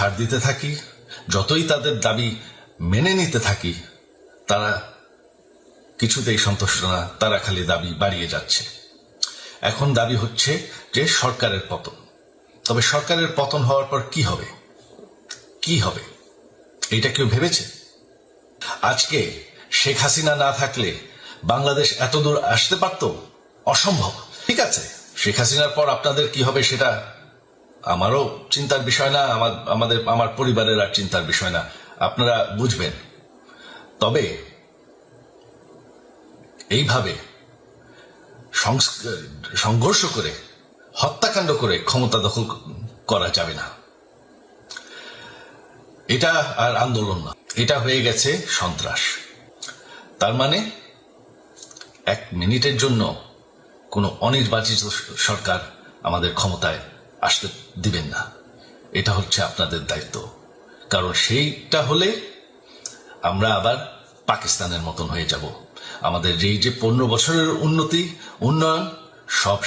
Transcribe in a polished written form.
ছাড় দিতে থাকি, যতই তাদের দাবি মেনে নিতে থাকি, তারা কিছুতেই সন্তুষ্ট না, তারা খালি দাবি বাড়িয়ে যাচ্ছে। এখন দাবি হচ্ছে যে সরকারের পতন। তবে সরকারের পতন হওয়ার পর কি হবে, কি হবে এটা কেউ ভেবেছে? আজকে শেখ হাসিনা না থাকলে বাংলাদেশ এত দূর আসতে পারত? অসম্ভব। ঠিক আছে, শেখ হাসিনার পর আপনাদের কি হবে সেটা আমারও চিন্তার বিষয় না, আমার পরিবারের আর চিন্তার বিষয় না, আপনারা বুঝবেন। তবে এইভাবে সংঘর্ষ করে, হত্যাকাণ্ড করে ক্ষমতা দখল করা যাবে না। এটা আর আন্দোলন না, এটা হয়ে গেছে সন্ত্রাস। তার মানে এক মিনিটের জন্য কোনো অনির্বাচিত সরকার আমাদের ক্ষমতায় আসতে দিবেন না। এটা হচ্ছে আপনাদের দায়িত্ব, কারণ সেইটা হলে আমরা আবার পাকিস্তানের মতন হয়ে যাব। আমাদের এই যে 15 বছরের উন্নয়ন সব